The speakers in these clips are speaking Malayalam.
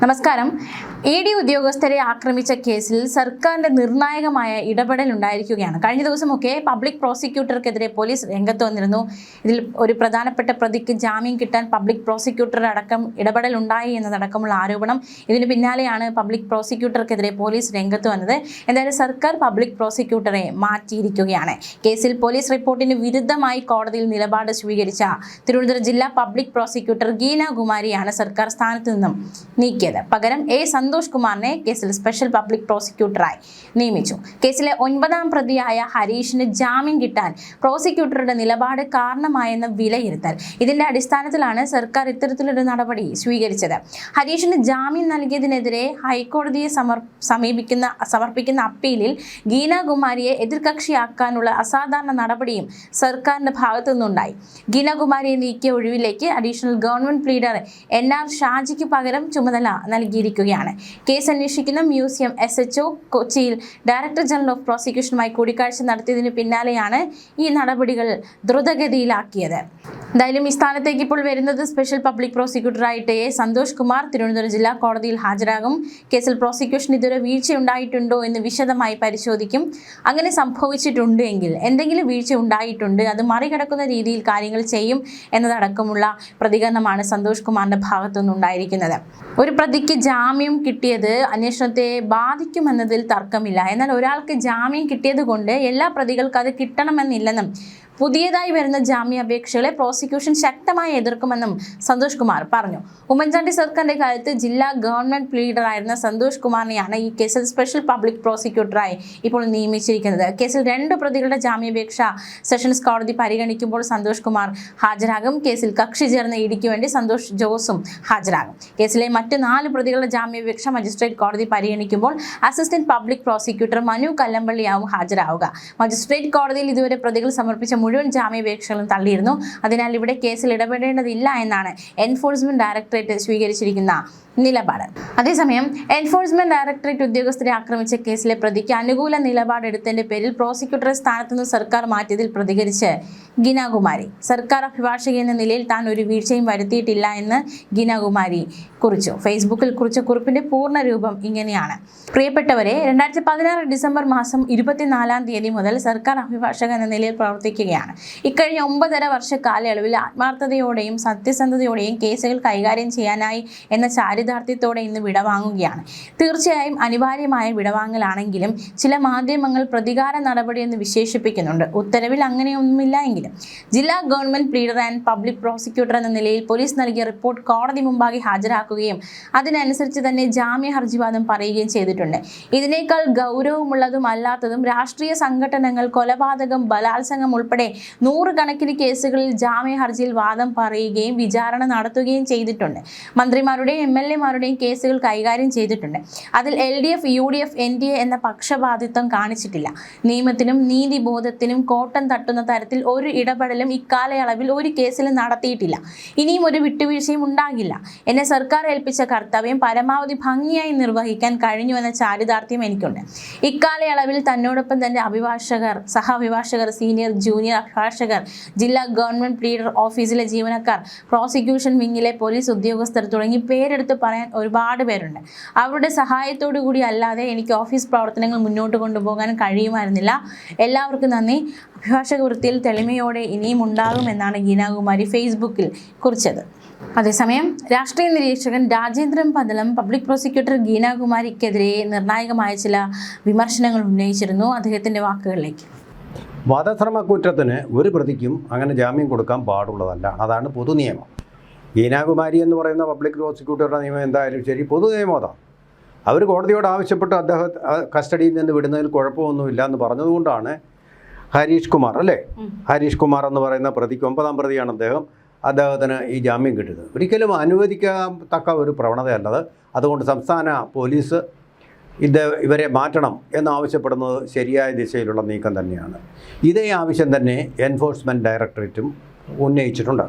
നമസ്കാരം. ED ഉദ്യോഗസ്ഥരെ ആക്രമിച്ച കേസിൽ സർക്കാരിന്റെ നിർണായകമായ ഇടപെടൽ ഉണ്ടായിരിക്കുകയാണ്. കഴിഞ്ഞ ദിവസമൊക്കെ പബ്ലിക് പ്രോസിക്യൂട്ടർക്കെതിരെ പോലീസ് രംഗത്ത് വന്നിരുന്നു. ഇതിൽ ഒരു പ്രധാനപ്പെട്ട പ്രതിക്ക് ജാമ്യം കിട്ടാൻ പബ്ലിക് പ്രോസിക്യൂട്ടർ അടക്കം ഇടപെടൽ ഉണ്ടായി എന്നതടക്കമുള്ള ആരോപണം. ഇതിന് പിന്നാലെയാണ് പബ്ലിക് പ്രോസിക്യൂട്ടർക്കെതിരെ പോലീസ് രംഗത്ത് വന്നത്. എന്തായാലും സർക്കാർ പബ്ലിക് പ്രോസിക്യൂട്ടറെ മാറ്റിയിരിക്കുകയാണ്. കേസിൽ പോലീസ് റിപ്പോർട്ടിന് വിരുദ്ധമായി കോടതിയിൽ നിലപാട് സ്വീകരിച്ച തിരുവനന്തപുരം ജില്ലാ പബ്ലിക് പ്രോസിക്യൂട്ടർ ഗീന കുമാരിയാണ് സർക്കാർ സ്ഥാനത്ത് നിന്നും നീക്കിയത്. പകരം സന്തോഷ് കുമാറിനെ കേസിൽ സ്പെഷ്യൽ പബ്ലിക് പ്രോസിക്യൂട്ടറായി നിയമിച്ചു. കേസിലെ 9ാം പ്രതിയായ ഹരീഷിന് ജാമ്യം കിട്ടാൻ പ്രോസിക്യൂട്ടറുടെ നിലപാട് കാരണമായെന്ന വിലയിരുത്തൽ. ഇതിന്റെ അടിസ്ഥാനത്തിലാണ് സർക്കാർ ഇത്തരത്തിലൊരു നടപടി സ്വീകരിച്ചത്. ഹരീഷിന് ജാമ്യം നൽകിയതിനെതിരെ ഹൈക്കോടതിയെ സമർപ്പിക്കുന്ന അപ്പീലിൽ ഗീന കുമാരിയെ എതിർകക്ഷിയാക്കാനുള്ള അസാധാരണ നടപടിയും സർക്കാരിന്റെ ഭാഗത്തു നിന്നുണ്ടായി. ഗീന കുമാരിയെ നീക്കിയ ഒഴിവിലേക്ക് അഡീഷണൽ ഗവൺമെന്റ് പ്ലീഡർ NR ഷാജിക്ക് പകരം ചുമതല നൽകിയിരിക്കുകയാണ്. കേസ് അന്വേഷിക്കുന്ന മ്യൂസിയം SHO കൊച്ചിയിൽ ഡയറക്ടർ ജനറൽ ഓഫ് പ്രോസിക്യൂഷനുമായി കൂടിക്കാഴ്ച നടത്തിയതിന് പിന്നാലെയാണ് ഈ നടപടികൾ ദ്രുതഗതിയിലാക്കിയത്. എന്തായാലും ഈ സ്ഥാനത്തേക്ക് ഇപ്പോൾ വരുന്നത് സ്പെഷ്യൽ പബ്ലിക് പ്രോസിക്യൂട്ടറായിട്ട് സന്തോഷ് കുമാർ തിരുവനന്തപുരം ജില്ലാ കോടതിയിൽ ഹാജരാകും. കേസിൽ പ്രോസിക്യൂഷൻ ഇതുവരെ വീഴ്ചയുണ്ടായിട്ടുണ്ടോ എന്ന് വിശദമായി പരിശോധിക്കും. അങ്ങനെ സംഭവിച്ചിട്ടുണ്ട് എങ്കിൽ എന്തെങ്കിലും വീഴ്ച ഉണ്ടായിട്ടുണ്ട്, അത് മറികടക്കുന്ന രീതിയിൽ കാര്യങ്ങൾ ചെയ്യും എന്നതടക്കമുള്ള പ്രതികരണമാണ് സന്തോഷ് കുമാറിന്റെ ഭാഗത്തുനിന്നുണ്ടായിരിക്കുന്നത്. ഒരു പ്രതിക്ക് ജാമ്യം കിട്ടിയത് അന്വേഷണത്തെ ബാധിക്കുമെന്നതിൽ തർക്കമില്ല. എന്നാൽ ഒരാൾക്ക് ജാമ്യം കിട്ടിയത് കൊണ്ട് എല്ലാ പ്രതികൾക്കും അത് കിട്ടണമെന്നില്ലെന്നും പുതിയതായി വരുന്ന ജാമ്യാപേക്ഷകളെ പ്രോസിക്യൂഷൻ ശക്തമായി എതിർക്കുമെന്നും സന്തോഷ് കുമാർ പറഞ്ഞു. ഉമ്മൻചാണ്ടി സർക്കാരിന്റെ കാലത്ത് ജില്ലാ ഗവൺമെന്റ് പ്ലീഡറായിരുന്ന സന്തോഷ് കുമാറിനെയാണ് ഈ കേസിൽ സ്പെഷ്യൽ പബ്ലിക് പ്രോസിക്യൂട്ടറായി ഇപ്പോൾ നിയമിച്ചിരിക്കുന്നത്. കേസിൽ 2 പ്രതികളുടെ ജാമ്യാപേക്ഷ സെഷൻസ് കോടതി പരിഗണിക്കുമ്പോൾ സന്തോഷ് കുമാർ ഹാജരാകും. കേസിൽ കക്ഷി ചേർന്ന EDക്ക് വേണ്ടി സന്തോഷ് ജോസും ഹാജരാകും. കേസിലെ മറ്റ് 4 പ്രതികളുടെ ജാമ്യാപേക്ഷ മജിസ്ട്രേറ്റ് കോടതി പരിഗണിക്കുമ്പോൾ അസിസ്റ്റന്റ് പബ്ലിക് പ്രോസിക്യൂട്ടർ മനു കല്ലമ്പള്ളിയാവും ഹാജരാവുക. മജിസ്ട്രേറ്റ് കോടതിയിൽ ഇതുവരെ പ്രതികൾ സമർപ്പിച്ച മുഴുവൻ ജാമ്യാപേക്ഷകളും തള്ളിയിരുന്നു. അതിനാൽ ഇവിടെ കേസിൽ ഇടപെടേണ്ടതില്ല എന്നാണ് എൻഫോഴ്സ്മെന്റ് ഡയറക്ടറേറ്റ് സ്വീകരിച്ചിരിക്കുന്ന നിലപാട്. അതേസമയം എൻഫോഴ്സ്മെന്റ് ഡയറക്ടറേറ്റ് ഉദ്യോഗസ്ഥരെ ആക്രമിച്ച കേസിലെ പ്രതിക്ക് അനുകൂല നിലപാടെടുത്തതിന്റെ പേരിൽ പ്രോസിക്യൂട്ടറെ സ്ഥാനത്തുനിന്ന് സർക്കാർ മാറ്റിയതിൽ പ്രതികരിച്ച് ഗീന കുമാരി. സർക്കാർ അഭിഭാഷക എന്ന നിലയിൽ താൻ ഒരു വീഴ്ചയും വരുത്തിയിട്ടില്ല എന്ന് ഗീന കുമാരി കുറിച്ചു. ഫേസ്ബുക്കിൽ കുറിച്ച കുറിപ്പിന്റെ പൂർണ്ണ രൂപം ഇങ്ങനെയാണ്: പ്രിയപ്പെട്ടവരെ, 2016 ഡിസംബർ മാസം 24-ാം തീയതി മുതൽ സർക്കാർ അഭിഭാഷക എന്ന നിലയിൽ പ്രവർത്തിക്കുകയാണ്. ഇക്കഴിഞ്ഞ 9.5 വർഷ കാലയളവിൽ ആത്മാർത്ഥതയോടെയും സത്യസന്ധതയോടെയും കേസുകൾ കൈകാര്യം ചെയ്യാനായി എന്ന ചാരിതാർത്ഥ്യത്തോടെ ഇന്ന് വിടവാങ്ങുകയാണ്. തീർച്ചയായും അനിവാര്യമായ വിടവാങ്ങലാണെങ്കിലും ചില മാധ്യമങ്ങൾ പ്രതികാര നടപടി എന്ന് വിശേഷിപ്പിക്കുന്നുണ്ട്. ഉത്തരവിൽ അങ്ങനെയൊന്നുമില്ല എങ്കിലും ജില്ലാ government pleader and public prosecutor എന്ന നിലയിൽ പോലീസ് നൽകിയ റിപ്പോർട്ട് കോടതി മുമ്പാകെ ഹാജരാക്കുകയും അതിനനുസരിച്ച് തന്നെ ജാമ്യ ഹർജിവാദം പറയുകയും ചെയ്തിട്ടുണ്ട്. ഇതിനേക്കാൾ ഗൗരവമുള്ളതും അല്ലാത്തതും രാഷ്ട്രീയ സംഘടനകൾ കൊലപാതകം, ബലാത്സംഗം ഉൾപ്പെടെ 100 കണക്കിന് കേസുകളിൽ ജാമ്യ ഹർജിയിൽ വാദം പറയുകയും വിചാരണ നടത്തുകയും ചെയ്തിട്ടുണ്ട്. മന്ത്രിമാരുടെയും MLA-മാരുടെയും കേസുകൾ കൈകാര്യം ചെയ്തിട്ടുണ്ട്. അതിൽ LDF, UDF, NDA എന്ന പക്ഷപാതിത്വം കാണിച്ചിട്ടില്ല. നിയമത്തിനും നീതിബോധത്തിനും കോട്ടം തട്ടുന്ന തരത്തിൽ ഒരു ഇടപെടലും ഇക്കാലയളവിൽ ഒരു കേസിലും നടത്തിയിട്ടില്ല. ഇനിയും ഒരു വിട്ടുവീഴ്ചയും ഉണ്ടാകില്ല. എന്നെ സർക്കാർ ഏൽപ്പിച്ച കർത്തവ്യം പരമാവധി ഭംഗിയായി നിർവഹിക്കാൻ കഴിഞ്ഞുവെന്ന ചാരിതാർത്ഥ്യം എനിക്കുണ്ട്. ഇക്കാലയളവിൽ തന്നോടൊപ്പം തന്റെ അഭിഭാഷകർ, സഹാഭിഭാഷകർ, സീനിയർ, ജൂനിയർ അഭിഭാഷകർ, ജില്ലാ ഗവൺമെന്റ് പ്ലീഡർ ഓഫീസിലെ ജീവനക്കാർ, പ്രോസിക്യൂഷൻ വിങ്ങിലെ പോലീസ് ഉദ്യോഗസ്ഥർ തുടങ്ങി പേരെടുത്ത് പറയാൻ ഒരുപാട് പേരുണ്ട്. അവരുടെ സഹായത്തോടു കൂടി അല്ലാതെ എനിക്ക് ഓഫീസ് പ്രവർത്തനങ്ങൾ മുന്നോട്ട് കൊണ്ടുപോകാൻ കഴിയുമായിരുന്നില്ല. എല്ലാവർക്കും നന്ദി. അഭിഭാഷക വൃത്തിയിൽ തെളിമയോടെ ഇനിയും ഉണ്ടാകുമെന്നാണ് ഗീന കുമാരി ഫേസ്ബുക്കിൽ കുറിച്ചത്. അതേസമയം രാഷ്ട്രീയ നിരീക്ഷകൻ രാജേന്ദ്രൻ പന്തളം പബ്ലിക് പ്രോസിക്യൂട്ടർ ഗീന കുമാരിക്കെതിരെ നിർണായകമായ ചില വിമർശനങ്ങൾ ഉന്നയിച്ചിരുന്നു. അദ്ദേഹത്തിന്റെ വാക്കുകളിലേക്ക്: വധശ്രമ കുറ്റത്തിന് ഒരു പ്രതിക്കും അങ്ങനെ ജാമ്യം കൊടുക്കാൻ പാടുള്ളതല്ല. അതാണ് പൊതു നിയമം. ഗീനാകുമാരി എന്ന് പറയുന്ന പബ്ലിക് പ്രോസിക്യൂട്ടറുടെ നിയമം എന്തായാലും ശരി, പൊതു നിയമം അതാണ്. അവർ കോടതിയോട് ആവശ്യപ്പെട്ട് അദ്ദേഹം കസ്റ്റഡിയിൽ നിന്ന് വിടുന്നതിൽ കുഴപ്പമൊന്നുമില്ല എന്ന് പറഞ്ഞതുകൊണ്ടാണ് ഹരീഷ് കുമാർ ഹരീഷ് കുമാർ എന്ന് പറയുന്ന പ്രതിക്ക് 9ാം പ്രതിയാണ് അദ്ദേഹത്തിന് ഈ ജാമ്യം കിട്ടുന്നത്. ഒരിക്കലും അനുവദിക്കാൻ തക്ക ഒരു പ്രവണതയല്ലത്. അതുകൊണ്ട് സംസ്ഥാന പോലീസ് ഇവരെ മാറ്റണം എന്നാവശ്യപ്പെടുന്നത് ശരിയായ ദിശയിലുള്ള നീക്കം തന്നെയാണ്. ഇതേ ആവശ്യം തന്നെ എൻഫോഴ്സ്മെൻറ്റ് ഡയറക്ടറേറ്റും ഉന്നയിച്ചിട്ടുണ്ട്.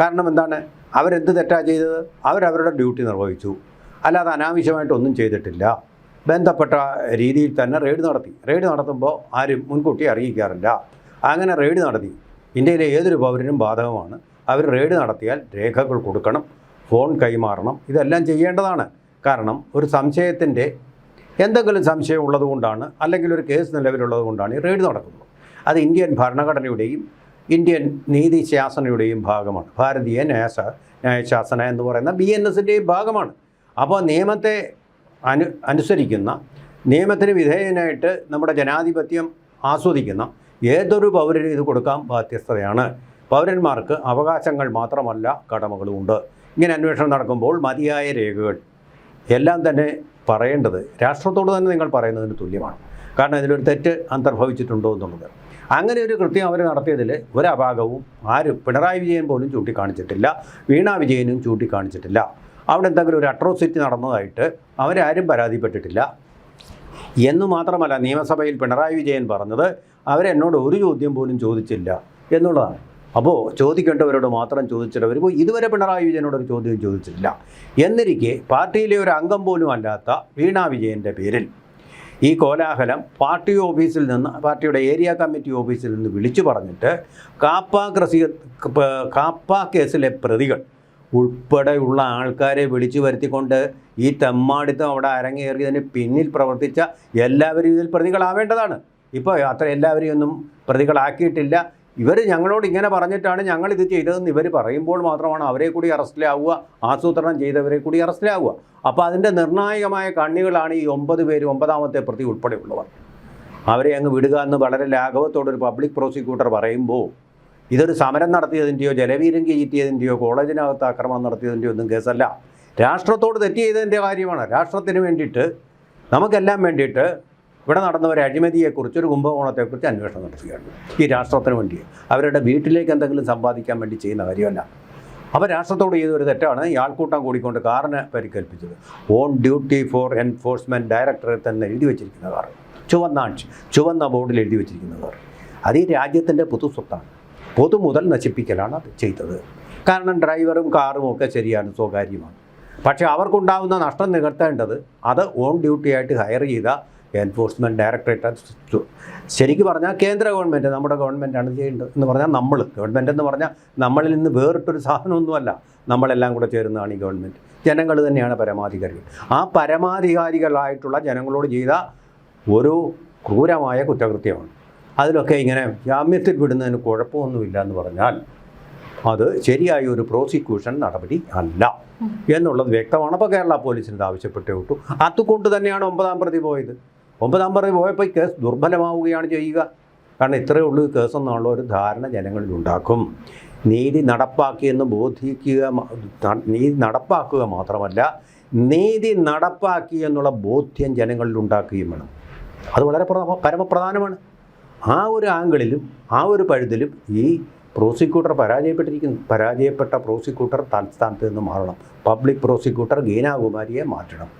കാരണം എന്താണ്, അവരെന്ത് തെറ്റാ ചെയ്തത്? അവരവരുടെ ഡ്യൂട്ടി നിർവഹിച്ചു, അല്ലാതെ അനാവശ്യമായിട്ടൊന്നും ചെയ്തിട്ടില്ല. ബന്ധപ്പെട്ട രീതിയിൽ തന്നെ റെയ്ഡ് നടത്തുമ്പോൾ ആരും മുൻകൂട്ടി അറിയിക്കാറില്ല. അങ്ങനെ റെയ്ഡ് നടത്തി ഇന്ത്യയിലെ ഏതൊരു പൗരനും ബാധകമാണ്. അവർ റെയ്ഡ് നടത്തിയാൽ രേഖകൾ കൊടുക്കണം, ഫോൺ കൈമാറണം, ഇതെല്ലാം ചെയ്യേണ്ടതാണ്. കാരണം ഒരു സംശയത്തിൻ്റെ എന്തെങ്കിലും സംശയം ഉള്ളതുകൊണ്ടാണ്, അല്ലെങ്കിൽ ഒരു കേസ് നിലവിലുള്ളത് കൊണ്ടാണ് ഈ റെയ്ഡ് നടക്കുന്നത്. അത് ഇന്ത്യൻ ഭരണഘടനയുടെയും ഇന്ത്യൻ നീതിശാസനയുടെയും ഭാഗമാണ്. ഭാരതീയ ന്യായശാസന എന്ന് പറയുന്ന BNSൻ്റെയും ഭാഗമാണ്. അപ്പോൾ നിയമത്തെ അനുസരിക്കുന്ന, നിയമത്തിന് വിധേയനായിട്ട് നമ്മുടെ ജനാധിപത്യം ആസ്വദിക്കുന്ന ഏതൊരു പൗരനും ഇത് കൊടുക്കാൻ ബാധ്യസ്ഥതയാണ്. പൗരന്മാർക്ക് അവകാശങ്ങൾ മാത്രമല്ല കടമകളുമുണ്ട്. ഇങ്ങനെ അന്വേഷണം നടക്കുമ്പോൾ മതിയായ രേഖകൾ എല്ലാം തന്നെ പറയേണ്ടത് രാഷ്ട്രത്തോട് തന്നെ നിങ്ങൾ പറയുന്നതിന് തുല്യമാണ്. കാരണം ഇതിലൊരു തെറ്റ് അന്തർഭവിച്ചിട്ടുണ്ടോ എന്നുള്ളത്. അങ്ങനെ ഒരു കൃത്യം അവർ നടത്തിയതിൽ ഒരപാകവും ആരും, പിണറായി വിജയൻ പോലും ചൂണ്ടിക്കാണിച്ചിട്ടില്ല, വീണ വിജയനും ചൂണ്ടിക്കാണിച്ചിട്ടില്ല. അവിടെ എന്തെങ്കിലും ഒരു അട്രോസിറ്റി നടന്നതായിട്ട് അവരാരും പരാതിപ്പെട്ടിട്ടില്ല. എന്നു മാത്രമല്ല, നിയമസഭയിൽ പിണറായി വിജയൻ പറഞ്ഞത് അവരെന്നോട് ഒരു ചോദ്യം പോലും ചോദിച്ചില്ല എന്നുള്ളതാണ്. അപ്പോൾ ചോദിക്കേണ്ടവരോട് മാത്രം ചോദിച്ചിട്ട് വരുമ്പോൾ ഇതുവരെ പിണറായി വിജയനോടൊരു ചോദ്യം ചോദിച്ചിട്ടില്ല. എന്നിരിക്കെ പാർട്ടിയിലെ ഒരു അംഗം പോലും അല്ലാത്ത വീണ വിജയൻ്റെ പേരിൽ ഈ കോലാഹലം പാർട്ടി ഓഫീസിൽ നിന്ന്, പാർട്ടിയുടെ ഏരിയ കമ്മിറ്റി ഓഫീസിൽ നിന്ന് വിളിച്ചു പറഞ്ഞിട്ട് കാപ്പ കേസിലെ പ്രതികൾ ഉൾപ്പെടെയുള്ള ആൾക്കാരെ വിളിച്ചു വരുത്തിക്കൊണ്ട് ഈ തെമ്മാടിത്തം അവിടെ അരങ്ങേറിയതിന് പിന്നിൽ പ്രവർത്തിച്ച എല്ലാവരും ഇതിൽ പ്രതികളാവേണ്ടതാണ്. ഇപ്പോൾ അത്ര എല്ലാവരെയും ഒന്നും പ്രതികളാക്കിയിട്ടില്ല. ഇവർ ഞങ്ങളോട് ഇങ്ങനെ പറഞ്ഞിട്ടാണ് ഞങ്ങളിത് ചെയ്തതെന്ന് ഇവർ പറയുമ്പോൾ മാത്രമാണ് അവരെ കൂടി അറസ്റ്റിലാവുക, ആസൂത്രണം ചെയ്തവരെ കൂടി അറസ്റ്റിലാവുക. അപ്പോൾ അതിൻ്റെ നിർണായകമായ കണ്ണികളാണ് ഈ 9 പേര്, 9ാമത്തെ പ്രതി ഉൾപ്പെടെയുള്ളവർ. അവരെ അങ്ങ് വിടുക എന്ന് വളരെ ലാഘവത്തോടൊരു പബ്ലിക് പ്രോസിക്യൂട്ടർ പറയുമ്പോൾ ഇതൊരു സമരം നടത്തിയതിൻ്റെയോ ജലവീരങ്കി ചീറ്റിയതിൻ്റെയോ കോളേജിനകത്ത് ആക്രമണം നടത്തിയതിൻ്റെയോ ഒന്നും കേസല്ല. രാഷ്ട്രത്തോട് തെറ്റ് ചെയ്തതിൻ്റെ കാര്യമാണ്. രാഷ്ട്രത്തിന് വേണ്ടിയിട്ട്, നമുക്കെല്ലാം വേണ്ടിയിട്ട് ഇവിടെ നടന്ന ഒരു അഴിമതിയെക്കുറിച്ച്, ഒരു കുംഭകോണത്തെക്കുറിച്ച് അന്വേഷണം നടത്തുകയാണ്. ഈ രാഷ്ട്രത്തിന് വേണ്ടി, അവരുടെ വീട്ടിലേക്ക് എന്തെങ്കിലും സമ്പാദിക്കാൻ വേണ്ടി ചെയ്യുന്ന കാര്യമല്ല. അപ്പോൾ രാഷ്ട്രത്തോട് ചെയ്തൊരു തെറ്റാണ് ഈ ആൾക്കൂട്ടം കൂടിക്കൊണ്ട് കാറിന് പരിക്കേൽപ്പിച്ചത്. On duty for enforcement directorate എന്ന് എഴുതി വെച്ചിരിക്കുന്ന കാർ, ചുവന്ന ബോർഡിൽ എഴുതി വെച്ചിരിക്കുന്ന കാർ, അത് ഈ രാജ്യത്തിൻ്റെ പൊതുസ്വത്താണ്. പൊതുമുതൽ നശിപ്പിക്കലാണ് അത് ചെയ്തത്. കാരണം ഡ്രൈവറും കാറും ഒക്കെ ശരിയാണ്, സ്വകാര്യമാണ്. പക്ഷേ അവർക്കുണ്ടാകുന്ന നഷ്ടം നികത്തേണ്ടത് അത് ഓൺ ഡ്യൂട്ടി ആയിട്ട് ഹയർ ചെയ്ത എൻഫോഴ്സ്മെൻറ്റ് ഡയറക്ടറേറ്റ്, ശരിക്കും പറഞ്ഞാൽ കേന്ദ്ര ഗവൺമെൻറ്, നമ്മുടെ ഗവൺമെൻറ്റാണ് ചെയ്യേണ്ടത്. എന്ന് പറഞ്ഞാൽ നമ്മൾ, ഗവൺമെൻറ് എന്ന് പറഞ്ഞാൽ നമ്മളിൽ നിന്ന് വേറിട്ടൊരു സാധനമൊന്നുമല്ല, നമ്മളെല്ലാം കൂടെ ചേരുന്നതാണ് ഈ ഗവൺമെൻറ്. ജനങ്ങൾ തന്നെയാണ് പരമാധികാരികൾ. ആ പരമാധികാരികളായിട്ടുള്ള ജനങ്ങളോട് ചെയ്ത ഒരു ക്രൂരമായ കുറ്റകൃത്യമാണ്. അതിലൊക്കെ ഇങ്ങനെ ജാമ്യത്തിൽ വിടുന്നതിന് കുഴപ്പമൊന്നുമില്ല എന്ന് പറഞ്ഞാൽ അത് ശരിയായ ഒരു പ്രോസിക്യൂഷൻ നടപടി അല്ല എന്നുള്ളത് വ്യക്തമാണ്. അപ്പോൾ കേരള പോലീസിന് ഇത് ആവശ്യപ്പെട്ടേ വിട്ടു. അതുകൊണ്ട് തന്നെയാണ് 9ാം പ്രതി പോയത്. 9ാം പ്രതി പോയപ്പോൾ ഈ കേസ് ദുർബലമാവുകയാണ് ചെയ്യുക. കാരണം ഇത്രയേ ഉള്ളൂ ഈ കേസെന്നുള്ള ഒരു ധാരണ ജനങ്ങളിൽ ഉണ്ടാക്കും. നീതി നടപ്പാക്കിയെന്ന് നീതി നടപ്പാക്കുക മാത്രമല്ല, നീതി നടപ്പാക്കി എന്നുള്ള ബോധ്യം ജനങ്ങളിൽ ഉണ്ടാക്കുകയും വേണം. അത് വളരെ പരമപ്രധാനമാണ്. ആ ഒരു ആംഗിളിലും ആ ഒരു പഴുതിലും ഈ പ്രോസിക്യൂട്ടർ പരാജയപ്പെട്ട പ്രോസിക്യൂട്ടർ തൽസ്ഥാനത്ത് നിന്ന് മാറണം. പബ്ലിക് പ്രോസിക്യൂട്ടർ ഗീനാകുമാരിയെ മാറ്റണം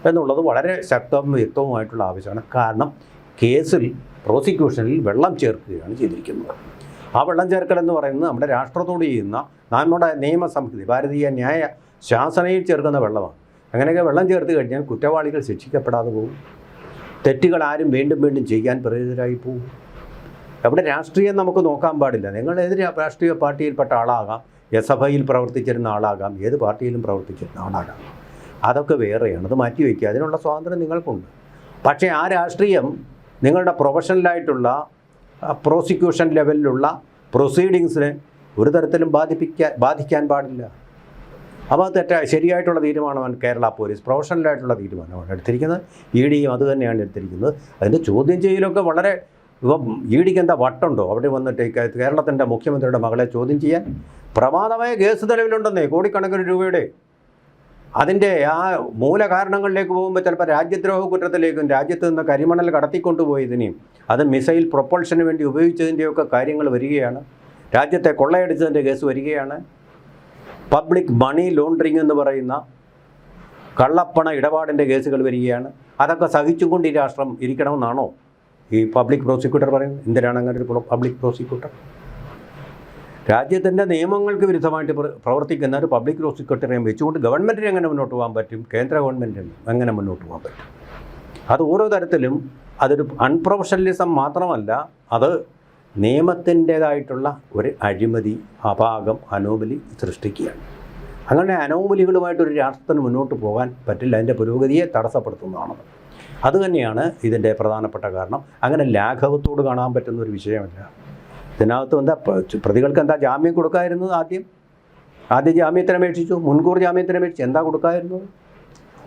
എന്നുള്ളത് വളരെ ശക്തവും വ്യക്തവുമായിട്ടുള്ള ആവശ്യമാണ്. കാരണം കേസിൽ, പ്രോസിക്യൂഷനിൽ വെള്ളം ചേർക്കുകയാണ് ചെയ്തിരിക്കുന്നത്. ആ വെള്ളം ചേർക്കൽ എന്ന് പറയുന്നത് നമ്മുടെ രാഷ്ട്രത്തോട് ചെയ്യുന്ന, നമ്മുടെ നിയമസംഹിത, ഭാരതീയ ന്യായ ശാസനയിൽ ചേർക്കുന്ന വെള്ളമാണ്. അങ്ങനെയൊക്കെ വെള്ളം ചേർത്ത് കഴിഞ്ഞാൽ കുറ്റവാളികൾ ശിക്ഷിക്കപ്പെടാതെ പോകും. തെറ്റുകൾ ആരും വീണ്ടും വീണ്ടും ചെയ്യാൻ പ്രേരിതരായി പോകും. അവിടെ രാഷ്ട്രീയം നമുക്ക് നോക്കാൻ പാടില്ല. നിങ്ങൾ ഏത് രാഷ്ട്രീയ പാർട്ടിയിൽപ്പെട്ട ആളാകാം, SFIയിൽ പ്രവർത്തിച്ചിരുന്ന ആളാകാം, ഏത് പാർട്ടിയിലും പ്രവർത്തിച്ചിരുന്ന ആളാകാം. അതൊക്കെ വേറെയാണ്. അത് മാറ്റി വയ്ക്കുക. അതിനുള്ള സ്വാതന്ത്ര്യം നിങ്ങൾക്കുണ്ട്. പക്ഷേ ആ രാഷ്ട്രീയം നിങ്ങളുടെ പ്രൊഫഷണലായിട്ടുള്ള പ്രോസിക്യൂഷൻ ലെവലിലുള്ള പ്രൊസീഡിങ്സിനെ ഒരു തരത്തിലും ബാധിക്കാൻ പാടില്ല. അപ്പോൾ അത് ശരിയായിട്ടുള്ള തീരുമാനമാണ് കേരള പോലീസ്, പ്രൊഫഷണലായിട്ടുള്ള തീരുമാനമാണ് എടുത്തിരിക്കുന്നത്. EDയും അത് തന്നെയാണ് എടുത്തിരിക്കുന്നത്. അതിൻ്റെ ചോദ്യം ചെയ്യലൊക്കെ വളരെ, ഇപ്പം EDക്ക് എന്താ വട്ടുണ്ടോ അവിടെ വന്നിട്ട് കേരളത്തിൻ്റെ മുഖ്യമന്ത്രിയുടെ മകളെ ചോദ്യം ചെയ്യാൻ? പ്രമാദമായ കേസ് നിലവിലുണ്ടെന്നേ, കോടിക്കണക്കിന് രൂപയുടെ. അതിൻ്റെ ആ മൂലകാരണങ്ങളിലേക്ക് പോകുമ്പോൾ ചിലപ്പോൾ രാജ്യദ്രോഹ കുറ്റത്തിലേക്കും, രാജ്യത്ത് നിന്ന് കരിമണൽ കടത്തിക്കൊണ്ടുപോയതിനെയും അത് മിസൈൽ പ്രൊപ്പൾഷന് വേണ്ടി ഉപയോഗിച്ചതിൻ്റെയൊക്കെ കാര്യങ്ങൾ വരികയാണ്. രാജ്യത്തെ കൊള്ളയടിച്ചതിൻ്റെ കേസ് വരികയാണ്. പബ്ലിക് മണി ലോണ്ടറിങ് എന്ന് പറയുന്ന കള്ളപ്പണ ഇടപാടിൻ്റെ കേസുകൾ വരികയാണ്. അതൊക്കെ സഹിച്ചുകൊണ്ട് ഈ രാഷ്ട്രം ഇരിക്കണമെന്നാണോ ഈ പബ്ലിക് പ്രോസിക്യൂട്ടർ പറയുന്നത്? എന്തിനാണ് അങ്ങനെ ഒരു പബ്ലിക് പ്രോസിക്യൂട്ടർ? രാജ്യത്തിൻ്റെ നിയമങ്ങൾക്ക് വിരുദ്ധമായിട്ട് പ്രവർത്തിക്കുന്ന ഒരു പബ്ലിക് പ്രോസിക്യൂട്ടറെയും വെച്ചുകൊണ്ട് ഗവൺമെൻറ്റിന് എങ്ങനെ മുന്നോട്ട് പോകാൻ പറ്റും? കേന്ദ്ര ഗവൺമെൻറ്റിന് എങ്ങനെ മുന്നോട്ട് പോകാൻ പറ്റും? അത് ഓരോ തരത്തിലും അതൊരു അൺപ്രൊഫഷണലിസം മാത്രമല്ല, അത് നിയമത്തിൻ്റേതായിട്ടുള്ള ഒരു അഴിമതി, അപാകം, അനോമലി സൃഷ്ടിക്കുകയാണ്. അങ്ങനെ അനോമലികളുമായിട്ടൊരു രാഷ്ട്രത്തിന് മുന്നോട്ട് പോകാൻ പറ്റില്ല, അതിൻ്റെ പുരോഗതിയെ തടസ്സപ്പെടുത്തുന്നതാണത്. അതുതന്നെയാണ് ഇതിൻ്റെ പ്രധാനപ്പെട്ട കാരണം. അങ്ങനെ ലാഘവത്തോട് കാണാൻ പറ്റുന്ന ഒരു വിഷയമല്ല. ഇതിനകത്ത് എന്താ പ്രതികൾക്ക് എന്താ ജാമ്യം കൊടുക്കാതിരുന്നത്? ആദ്യം ജാമ്യത്തിന് അപേക്ഷിച്ചു, മുൻകൂർ ജാമ്യത്തിന് അപേക്ഷിച്ചു, എന്താ കൊടുക്കാതിരുന്നത്?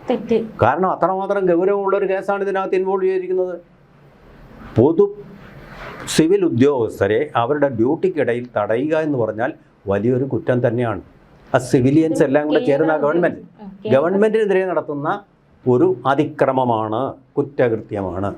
തെറ്റ്. കാരണം അത്രമാത്രം ഗൗരവമുള്ളൊരു കേസാണ് ഇതിനകത്ത് ഇൻവോൾവ് ചെയ്തിരിക്കുന്നത്. സിവിൽ ഉദ്യോഗസ്ഥരെ അവരുടെ ഡ്യൂട്ടിക്കിടയിൽ തടയുക എന്ന് പറഞ്ഞാൽ വലിയൊരു കുറ്റം തന്നെയാണ്. ആ സിവിലിയൻസ് എല്ലാം കൂടെ ചേരുന്ന ഗവൺമെൻറ്റിനെതിരെ നടത്തുന്ന ഒരു അതിക്രമമാണ്, കുറ്റകൃത്യമാണ്.